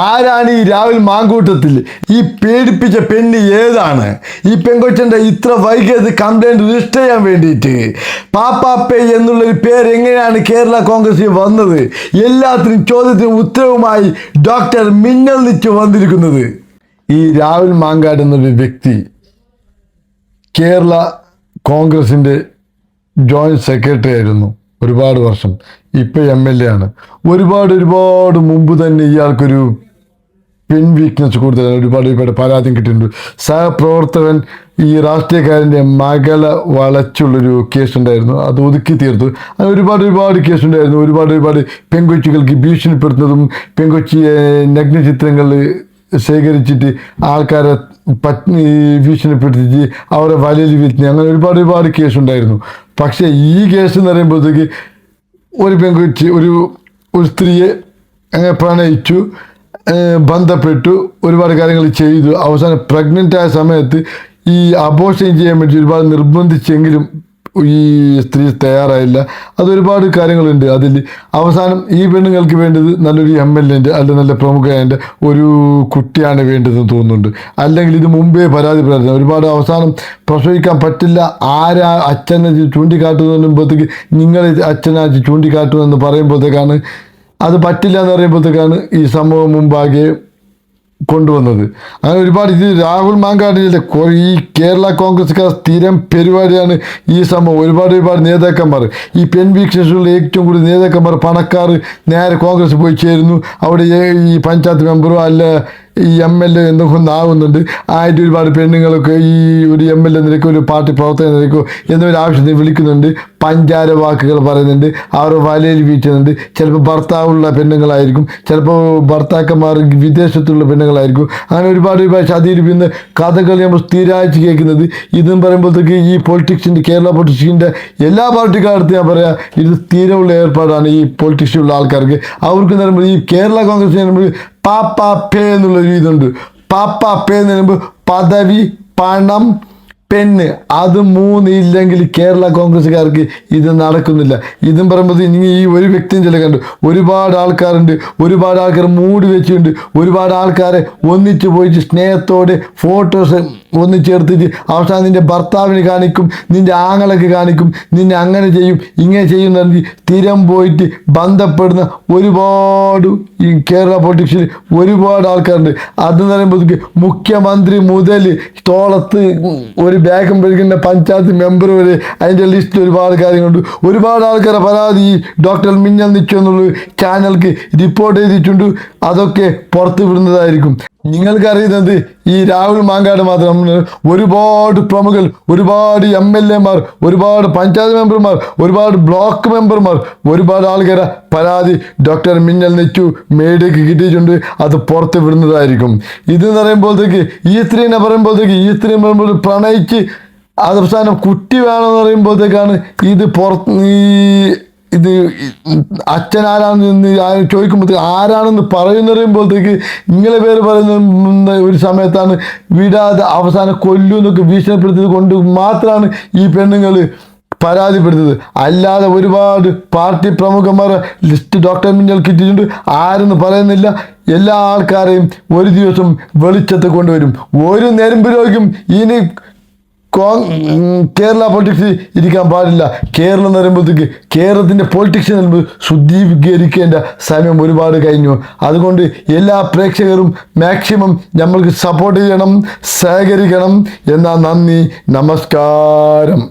ആരാണ് ഈ രാഹുൽ മാങ്കൂട്ടത്തിൽ? ഈ പേടിപ്പിച്ച പെണ്ണ് ഏതാണ്? ഈ പെങ്കൊച്ചൻ്റെ ഇത്ര വൈകിയത് കംപ്ലൈൻറ്റ് രജിസ്റ്റർ ചെയ്യാൻ വേണ്ടിയിട്ട് പാപ്പാപ്പേ എന്നുള്ളൊരു പേര് എങ്ങനെയാണ് കേരള കോൺഗ്രസിൽ വന്നത്? എല്ലാത്തിനും ചോദ്യത്തിനും ഉത്തരവുമായി ഡോക്ടർ മിന്നൽ നിച്ച് വന്നിരിക്കുന്നത്. ഈ രാഹുൽ മാങ്കാട് എന്നൊരു വ്യക്തി കേരള കോൺഗ്രസിൻ്റെ ജോയിൻറ്റ് സെക്രട്ടറി ആയിരുന്നു ഒരുപാട് വർഷം. ഇപ്പോൾ MLA ആണ്. ഒരുപാട് മുമ്പ് തന്നെ ഇയാൾക്കൊരു പെൻ വീക്ക്നെസ് കൂടുതലാണ്. ഒരുപാട് പരാതിയും കിട്ടിയിട്ടുണ്ട്. സഹപ്രവർത്തകൻ ഈ രാഷ്ട്രീയക്കാരൻ്റെ മകളെ വളച്ചുള്ളൊരു കേസുണ്ടായിരുന്നു, അത് ഒതുക്കി തീർത്തു. അങ്ങനെ ഒരുപാട് കേസുണ്ടായിരുന്നു. ഒരുപാട് പെൺകൊച്ചികൾക്ക് ഭീഷണിപ്പെടുത്തുന്നതും പെൺകൊച്ചിയെ നഗ്നചിത്രങ്ങൾ ശേഖരിച്ചിട്ട് ആൾക്കാരെ ഭീഷണിപ്പെടുത്തിച്ച് അവരെ വലയിൽ വീഴ്ത്തി, അങ്ങനെ ഒരുപാട് കേസുണ്ടായിരുന്നു. പക്ഷേ ഈ കേസ് എന്ന് പറയുമ്പോഴത്തേക്ക് ഒരു പെൺകൊച്ചി ഒരു സ്ത്രീയെ അങ്ങനെ പ്രണയിച്ചു, ബന്ധപ്പെട്ടു, ഒരുപാട് കാര്യങ്ങൾ ചെയ്തു. അവസാനം പ്രഗ്നൻ്റ് ആയ സമയത്ത് ഈ അബോർഷൻ ചെയ്യാൻ വേണ്ടി ഒരുപാട് നിർബന്ധിച്ചെങ്കിലും ഈ സ്ത്രീ തയ്യാറായില്ല. അതൊരുപാട് കാര്യങ്ങളുണ്ട് അതിൽ. അവസാനം ഈ പെണ്ണുങ്ങൾക്ക് വേണ്ടത് നല്ലൊരു MLA അല്ല നല്ല പ്രമുഖൻ്റെ ഒരു കുട്ടിയാണ് വേണ്ടതെന്ന് തോന്നുന്നുണ്ട്. അല്ലെങ്കിൽ ഇത് മുമ്പേ പരാതിപ്പെടാറുണ്ട്. ഒരുപാട് അവസാനം പ്രസവിക്കാൻ പറ്റില്ല, ആരാ അച്ഛനെ ചൂണ്ടിക്കാട്ടുന്നതിനുമ്പോഴത്തേക്ക് നിങ്ങൾ അച്ഛനെ ചൂണ്ടിക്കാട്ടുമെന്ന് പറയുമ്പോഴത്തേക്കാണ് അത് പറ്റില്ല എന്ന് പറയുമ്പോഴത്തേക്കാണ് ഈ സംഭവം മുമ്പാകെ കൊണ്ടുവന്നത്. അങ്ങനെ ഒരുപാട് ഇത് രാഹുൽ മാങ്കാടിൻ്റെ ഈ കേരള കോൺഗ്രസ്സുകാർ സ്ഥിരം പരിപാടിയാണ് ഈ സംഭവം. ഒരുപാട് നേതാക്കന്മാർ, ഈ പെൻ വീക്ഷണുള്ള ഏറ്റവും കൂടുതൽ നേതാക്കന്മാർ പണക്കാർ നേരെ കോൺഗ്രസ് പോയി ചേരുന്നു. അവിടെ ഈ പഞ്ചായത്ത് മെമ്പറോ അല്ല ഈ MLA എന്തൊക്കെ ആവുന്നുണ്ട്. ആയിട്ട് ഒരുപാട് പെണ്ണുങ്ങളൊക്കെ ഈ ഒരു MLA നിരക്കോ ഒരു പാർട്ടി പ്രവർത്തക നിരക്കോ എന്നൊരു ആവശ്യത്തിന് വിളിക്കുന്നുണ്ട്. പഞ്ചാര വാക്കുകൾ പറയുന്നുണ്ട്, അവർ വലയിൽ വീഴ്ത്തുന്നുണ്ട്. ചിലപ്പോൾ ഭർത്താവുള്ള പെണ്ണുങ്ങളായിരിക്കും, ചിലപ്പോൾ ഭർത്താക്കന്മാർ വിദേശത്തുള്ള പെണ്ണുങ്ങളായിരിക്കും. അങ്ങനെ ഒരുപാട് ചതിയിരിക്കുന്ന കഥകൾ നമ്മൾ സ്ഥിരമായിട്ട് കേൾക്കുന്നത്. ഇതെന്ന് പറയുമ്പോഴത്തേക്ക് ഈ പൊളിറ്റിക്സിൻ്റെ കേരള പൊളിറ്റിക്സിൻ്റെ എല്ലാ പാർട്ടിക്കാർക്ക് ഞാൻ പറയാം, ഇത് സ്ഥിരമുള്ള ഏർപ്പാടാണ്. ഈ പൊളിറ്റിക്സിലുള്ള ആൾക്കാർക്ക് അവർക്ക് പറയുമ്പോൾ ഈ കേരള കോൺഗ്രസ് നമ്മൾ പാപ്പാപ്പേ എന്നുള്ളൊരു ഇതുണ്ട്. പാപ്പാപ്പേ എന്ന് പറയുമ്പോൾ പദവി, പണം, പെണ്ണ്, അത് മൂന്നില്ലെങ്കിൽ കേരള കോൺഗ്രസ്സുകാർക്ക് ഇത് നടക്കുന്നില്ല. ഇതും പറയുമ്പോൾ ഇനി ഈ ഒരു വ്യക്തിയും ചില കണ്ടു ഒരുപാട് ആൾക്കാരുണ്ട്, ഒരുപാട് ആൾക്കാർ മൂടി വെച്ചിട്ടുണ്ട്. ഒരുപാട് ആൾക്കാരെ ഒന്നിച്ച് പോയിട്ട് സ്നേഹത്തോടെ ഫോട്ടോസ് ഒന്നിച്ചെടുത്തിട്ട് അവസാനം നിൻ്റെ ഭർത്താവിന് കാണിക്കും, നിൻ്റെ ആങ്ങളൊക്കെ കാണിക്കും, നിന്നെ അങ്ങനെ ചെയ്യും ഇങ്ങനെ ചെയ്യും എന്ന് സ്ഥിരം പോയിട്ട് ബന്ധപ്പെടുന്ന ഒരുപാട് ഈ കേരള പൊളിറ്റിക്സിൽ ഒരുപാട് ആൾക്കാരുണ്ട്. അതെന്ന് പറയുമ്പോഴത്തേക്ക് മുഖ്യമന്ത്രി മുതൽ തോളത്ത് ഒരു ബാഗും പിടിക്കുന്ന പഞ്ചായത്ത് മെമ്പർ വരെ അതിൻ്റെ ലിസ്റ്റിൽ ഒരുപാട് കാര്യങ്ങളുണ്ട്. ഒരുപാട് ആൾക്കാരെ പരാതി ഡോക്ടർ മിന്നൽ നിച്ചു എന്നുള്ള ചാനൽക്ക് റിപ്പോർട്ട് ചെയ്തിട്ടുണ്ട്. അതൊക്കെ പുറത്ത് വിടുന്നതായിരിക്കും. നിങ്ങൾക്കറിയുന്നത് ഈ രാഹുൽ മാങ്കാട് മാത്രം ഒരുപാട് പ്രമുഖർ, ഒരുപാട് MLA മാർ, ഒരുപാട് പഞ്ചായത്ത് മെമ്പർമാർ, ഒരുപാട് ബ്ലോക്ക് മെമ്പർമാർ, ഒരുപാട് ആൾക്കാരെ പരാതി ഡോക്ടർ മിന്നൽ നെച്ചു മീഡിയക്ക് കിട്ടിയിട്ടുണ്ട്. അത് പുറത്ത് വിടുന്നതായിരിക്കും. ഇതെന്ന് പറയുമ്പോഴത്തേക്ക് ഈ സ്ത്രീനെ പറയുമ്പോഴത്തേക്ക് ഈ സ്ത്രീ പ്രണയിച്ച് അവസാനം കുട്ടി വേണമെന്ന് പറയുമ്പോഴത്തേക്കാണ് ഇത് പുറത്ത് ഇത് അച്ഛൻ ആരാണെന്ന് ചോദിക്കുമ്പോഴത്തേക്ക് ആരാണെന്ന് പറയുമ്പോഴത്തേക്ക് നിങ്ങളെ പേര് പറയുന്ന ഒരു സമയത്താണ് വിടാതെ അവസാനം കൊല്ലുന്നൊക്കെ ഭീഷണിപ്പെടുത്തിയത് കൊണ്ട് മാത്രമാണ് ഈ പെണ്ണുങ്ങൾ പരാതിപ്പെടുന്നത്. അല്ലാതെ ഒരുപാട് പാർട്ടി പ്രമുഖന്മാരെ ലിസ്റ്റ് ഡോക്ടർ മിന്നൽ കിട്ടിയിട്ടുണ്ട്. ആരെന്ന് പറയുന്നില്ല. എല്ലാ ആൾക്കാരെയും ഒരു ദിവസം വെളിച്ചത്ത് കൊണ്ടുവരും. ഒരു നെരുമ്പ് രോഗിയും ഇനി കേരള പൊളിറ്റിക്സിൽ ഇരിക്കാൻ പാടില്ല. കേരളം എന്ന് പറയുമ്പോഴത്തേക്ക് കേരളത്തിൻ്റെ പൊളിറ്റിക്സ് എന്ന് ശുദ്ധീകരിക്കേണ്ട സമയം ഒരുപാട് കഴിഞ്ഞു. അതുകൊണ്ട് എല്ലാ പ്രേക്ഷകരും മാക്സിമം നമ്മൾക്ക് സപ്പോർട്ട് ചെയ്യണം, സഹകരിക്കണം. എന്നാൽ നന്ദി, നമസ്കാരം.